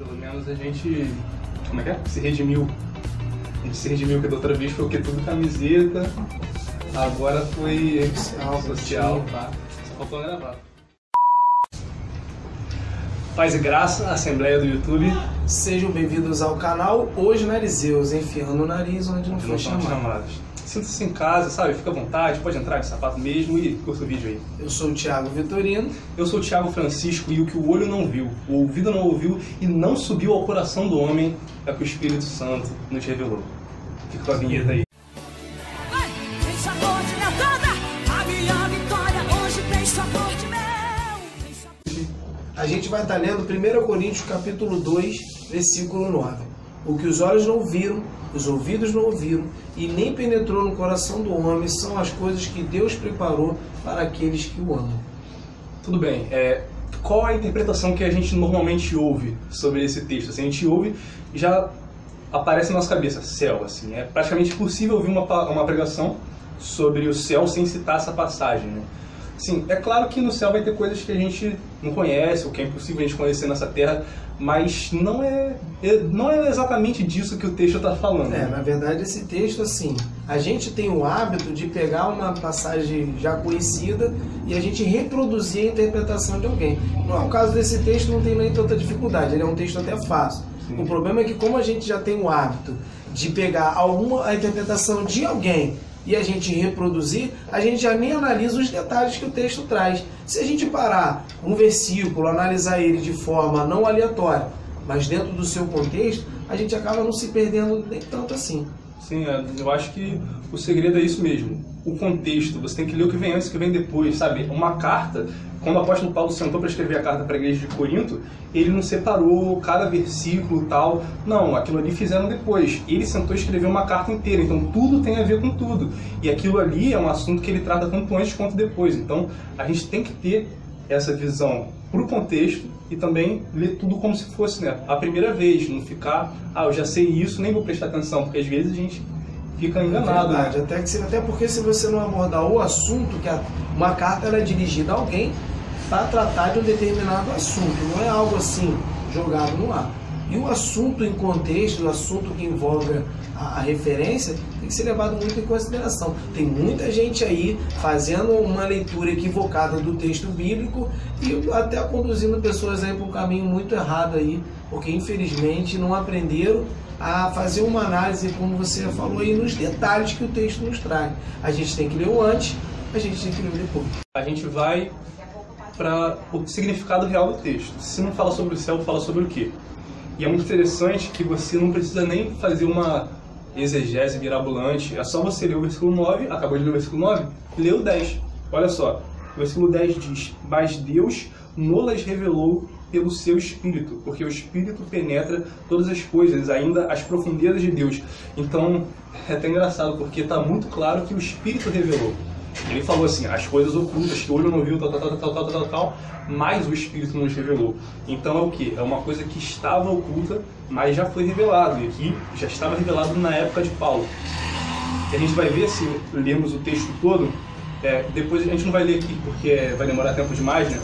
Pelo menos a gente, como é que é? Se redimiu. A gente se redimiu, que da outra vez foi o que? Tudo camiseta, agora foi social, tá? Só faltou gravar. Paz e graça, Assembleia do YouTube. Sejam bem-vindos ao canal. Hoje, Narizeus, enfiando o nariz onde não foi chamado. Sinta-se em casa, sabe? Fica à vontade, pode entrar de sapato mesmo e curta o vídeo aí. Eu sou o Thiago Vitorino. Eu sou o Thiago Francisco e o que o olho não viu, o ouvido não ouviu e não subiu ao coração do homem é o que o Espírito Santo nos revelou. Fica com a vinheta aí. A gente vai estar lendo 1 Coríntios capítulo 2, versículo 9. O que os olhos não viram, os ouvidos não ouviram e nem penetrou no coração do homem são as coisas que Deus preparou para aqueles que o amam. Tudo bem, qual a interpretação que a gente normalmente ouve sobre esse texto? Assim, a gente ouve e já aparece na nossa cabeça, céu. Assim, é praticamente impossível ouvir uma pregação sobre o céu sem citar essa passagem, né? Sim, é claro que no céu vai ter coisas que a gente não conhece, ou que é impossível a gente conhecer nessa terra, mas não é exatamente disso que o texto está falando. Na verdade, esse texto, assim, a gente tem o hábito de pegar uma passagem já conhecida e a gente reproduzir a interpretação de alguém. Não é o caso desse texto, não tem nem tanta dificuldade, ele é um texto até fácil. Sim. O problema é que como a gente já tem o hábito de pegar a interpretação de alguém e a gente reproduzir, a gente já nem analisa os detalhes que o texto traz. Se a gente parar um versículo, analisar ele de forma não aleatória, mas dentro do seu contexto, a gente acaba não se perdendo nem tanto assim. Sim, eu acho que o segredo é isso mesmo. O contexto, você tem que ler o que vem antes e o que vem depois, sabe? Uma carta, quando o apóstolo Paulo sentou para escrever a carta para a igreja de Corinto, ele não separou cada versículo e tal. Não, aquilo ali fizeram depois. Ele sentou e escreveu uma carta inteira, então tudo tem a ver com tudo. E aquilo ali é um assunto que ele trata tanto antes quanto depois. Então a gente tem que ter essa visão para o contexto e também ler tudo como se fosse, né, a primeira vez, não ficar, eu já sei isso, nem vou prestar atenção, porque às vezes a gente fica enganado. É verdade, né? Até porque se você não abordar o assunto, que uma carta ela é dirigida a alguém para tratar de um determinado assunto, não é algo assim jogado no ar. E o assunto em contexto, o assunto que envolve a referência, tem que ser levado muito em consideração. Tem muita gente aí fazendo uma leitura equivocada do texto bíblico e até conduzindo pessoas aí para um caminho muito errado aí, porque infelizmente não aprenderam a fazer uma análise, como você falou aí, nos detalhes que o texto nos traz. A gente tem que ler o antes, a gente tem que ler o depois. A gente vai para o significado real do texto. Se não fala sobre o céu, fala sobre o quê? E é muito interessante que você não precisa nem fazer uma exegese mirabolante. É só você ler o versículo 9, acabou de ler o versículo 9, lê o 10. Olha só, o versículo 10 diz: mas Deus nos revelou pelo seu Espírito, porque o Espírito penetra todas as coisas, ainda as profundezas de Deus. Então, é até engraçado, porque está muito claro que o Espírito revelou. Ele falou assim, as coisas ocultas, que o olho não viu, tal, mas o Espírito nos revelou. Então é o que? É uma coisa que estava oculta, mas já foi revelado. E aqui já estava revelado na época de Paulo. E a gente vai ver, se lermos o texto todo, depois a gente não vai ler aqui, porque vai demorar tempo demais, né?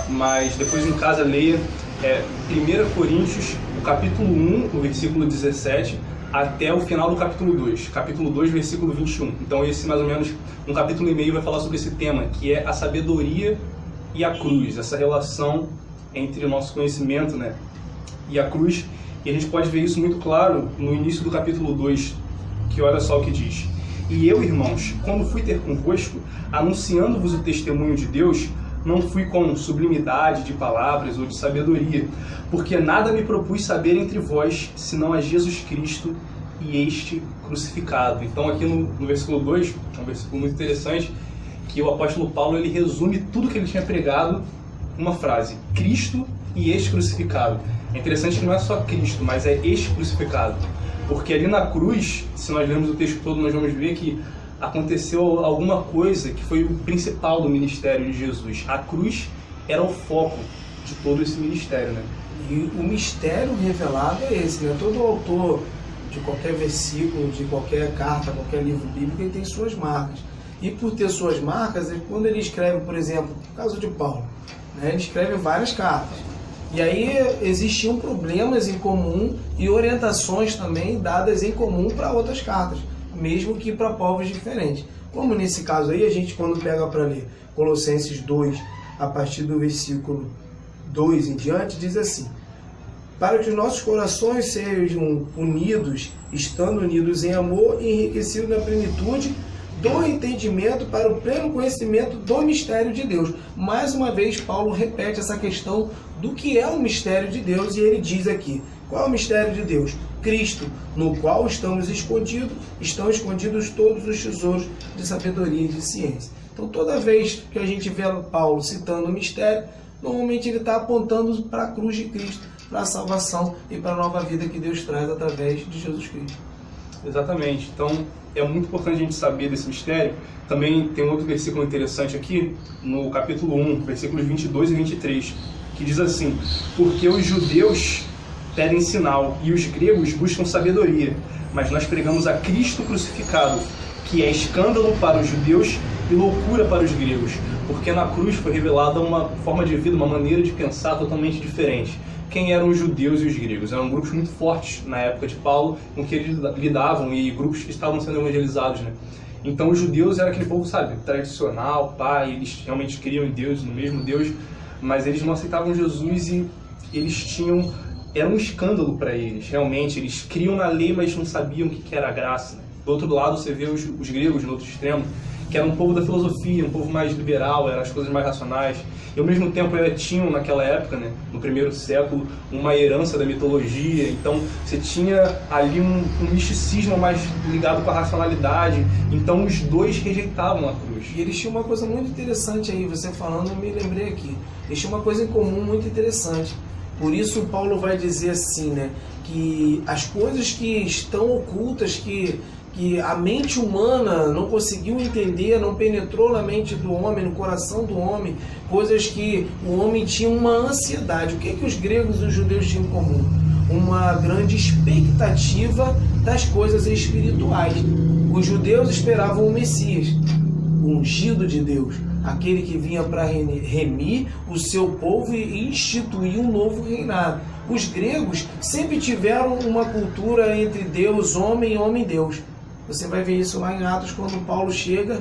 Mas depois em casa leia 1 Coríntios, o capítulo 1, o versículo 17, até o final do capítulo 2. Capítulo 2, versículo 21. Então esse, mais ou menos, um capítulo e meio vai falar sobre esse tema, que é a sabedoria e a cruz. Essa relação entre o nosso conhecimento, né, e a cruz. E a gente pode ver isso muito claro no início do capítulo 2, que olha só o que diz. E eu, irmãos, quando fui ter convosco, anunciando-vos o testemunho de Deus, não fui com sublimidade de palavras ou de sabedoria, porque nada me propus saber entre vós, senão a Jesus Cristo e este crucificado. Então aqui no versículo 2, é um versículo muito interessante, que o apóstolo Paulo ele resume tudo que ele tinha pregado numa frase: Cristo e este crucificado. É interessante que não é só Cristo, mas é este crucificado, porque ali na cruz, se nós lermos o texto todo, nós vamos ver que aconteceu alguma coisa que foi o principal do ministério de Jesus. A cruz era o foco de todo esse ministério, né? E o mistério revelado é esse, né? Todo autor de qualquer versículo, de qualquer carta, qualquer livro bíblico, ele tem suas marcas. E por ter suas marcas, quando ele escreve, por exemplo, no caso de Paulo, né, ele escreve várias cartas. E aí existiam problemas em comum e orientações também dadas em comum para outras cartas, mesmo que para povos diferentes. Como nesse caso aí, a gente quando pega para ler Colossenses 2, a partir do versículo 2 em diante, diz assim: para que os nossos corações sejam unidos, estando unidos em amor e enriquecidos na plenitude do entendimento para o pleno conhecimento do mistério de Deus. Mais uma vez, Paulo repete essa questão do que é o mistério de Deus e ele diz aqui: qual é o mistério de Deus? Cristo, no qual estão escondidos todos os tesouros de sabedoria e de ciência. Então, toda vez que a gente vê Paulo citando o mistério, normalmente ele está apontando para a cruz de Cristo, para a salvação e para a nova vida que Deus traz através de Jesus Cristo. Exatamente. Então, é muito importante a gente saber desse mistério. Também tem outro versículo interessante aqui, no capítulo 1, versículos 22 e 23, que diz assim: porque os judeus pedem sinal e os gregos buscam sabedoria, mas nós pregamos a Cristo crucificado, que é escândalo para os judeus e loucura para os gregos, porque na cruz foi revelada uma forma de vida, uma maneira de pensar totalmente diferente. Quem eram os judeus e os gregos? Eram grupos muito fortes na época de Paulo, com que eles lidavam, e grupos que estavam sendo evangelizados, né? Então os judeus eram aquele povo, sabe, tradicional, eles realmente criam em Deus, no mesmo Deus, mas eles não aceitavam Jesus e eles era um escândalo para eles, realmente. Eles criam na lei, mas não sabiam o que era a graça, né? Do outro lado você vê os gregos, no outro extremo, que era um povo da filosofia, um povo mais liberal, eram as coisas mais racionais. E ao mesmo tempo tinham naquela época, né, no primeiro século, uma herança da mitologia. Então você tinha ali um misticismo mais ligado com a racionalidade. Então os dois rejeitavam a cruz. E eles tinham uma coisa muito interessante aí, você falando, eu me lembrei aqui. Eles tinham uma coisa em comum muito interessante. Por isso Paulo vai dizer assim, né, que as coisas que estão ocultas, que a mente humana não conseguiu entender, não penetrou na mente do homem, no coração do homem, coisas que o homem tinha uma ansiedade. O que os gregos e os judeus tinham em comum? Uma grande expectativa das coisas espirituais. Os judeus esperavam o Messias, o ungido de Deus, aquele que vinha para remir o seu povo e instituir um novo reinado. Os gregos sempre tiveram uma cultura entre Deus, homem e homem-deus. Você vai ver isso lá em Atos, quando Paulo chega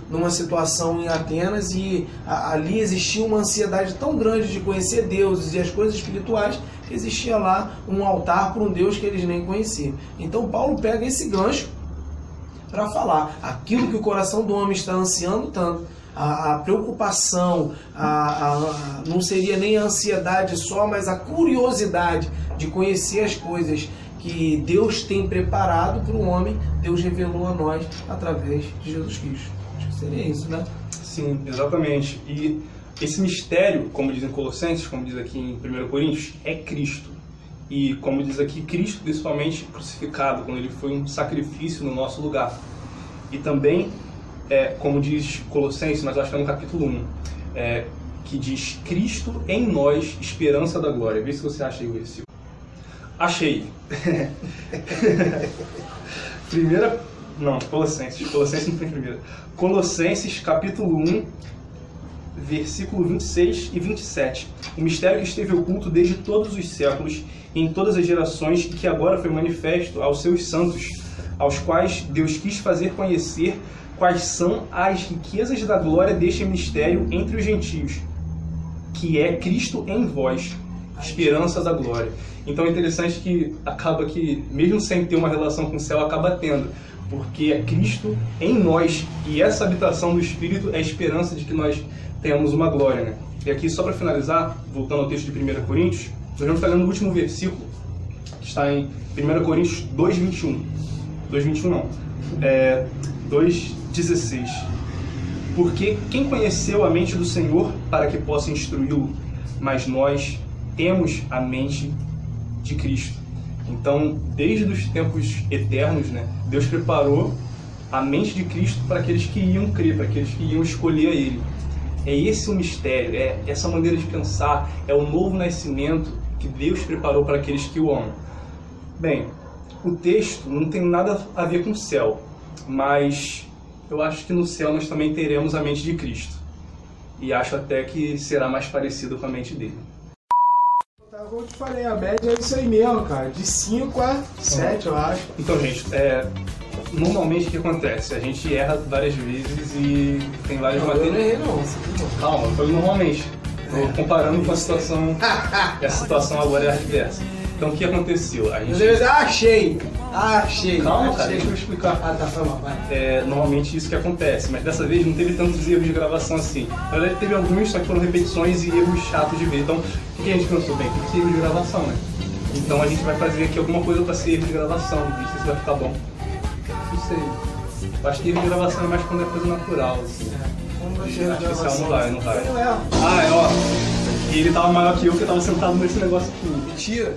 numa situação em Atenas e ali existia uma ansiedade tão grande de conhecer Deus e as coisas espirituais, que existia lá um altar para um Deus que eles nem conheciam. Então Paulo pega esse gancho para falar aquilo que o coração do homem está ansiando tanto. A preocupação, não seria nem a ansiedade só, mas a curiosidade de conhecer as coisas que Deus tem preparado para o homem, Deus revelou a nós através de Jesus Cristo. Acho que seria isso, né? Sim, exatamente. E esse mistério, como diz em Colossenses, como diz aqui em 1 Coríntios, é Cristo. E como diz aqui, Cristo principalmente crucificado, quando ele foi um sacrifício no nosso lugar. E também, como diz Colossenses, mas acho que é no capítulo 1, que diz: Cristo em nós, esperança da glória. Vê se você acha aí o versículo. Achei. Colossenses não tem primeira. Colossenses capítulo 1, versículo 26 e 27. O mistério que esteve oculto desde todos os séculos e em todas as gerações, e que agora foi manifesto aos seus santos, aos quais Deus quis fazer conhecer quais são as riquezas da glória deste mistério entre os gentios, que é Cristo em vós, esperança da glória. Então é interessante que acaba que, mesmo sem ter uma relação com o céu, acaba tendo, porque é Cristo em nós, e essa habitação do Espírito é a esperança de que nós tenhamos uma glória, né? E aqui, só para finalizar, voltando ao texto de 1 Coríntios, nós vamos estar lendo o último versículo, que está em 1 Coríntios 2:21. 2:21 não, 2:16. Porque quem conheceu a mente do Senhor para que possa instruí-lo? Mas nós temos a mente de Cristo. Então, desde os tempos eternos, né, Deus preparou a mente de Cristo para aqueles que iam crer, para aqueles que iam escolher a Ele. É esse o mistério, é essa maneira de pensar, é o novo nascimento que Deus preparou para aqueles que o amam. Bem, o texto não tem nada a ver com o céu, mas eu acho que no céu nós também teremos a mente de Cristo. E acho até que será mais parecido com a mente dele. como eu te falei, a média é isso aí mesmo, cara. De 5 a 7, eu acho. Então, gente, normalmente o que acontece? A gente erra várias vezes e tem várias Não, eu não matérias. errei não. Calma, foi normalmente. Tô comparando com a situação. E a situação agora é a reversa. Então o que aconteceu? A gente. Achei! Calma, cara, achei. deixa eu explicar. Ah, tá, foi mal, vai. Normalmente isso que acontece, mas dessa vez não teve tantos erros de gravação assim. Na verdade teve alguns, só que foram repetições e erros chatos de ver. Então o que a gente pensou? Bem, tem que ser erro de gravação, né? Então a gente vai fazer aqui alguma coisa pra ser erro de gravação, não sei se vai ficar bom. Não sei. Eu acho que erro de gravação é mais quando é coisa natural, assim. Acho que esse não vai. Não é. Ah, ó. E ele tava maior que eu tava sentado nesse negócio aqui. Mentira.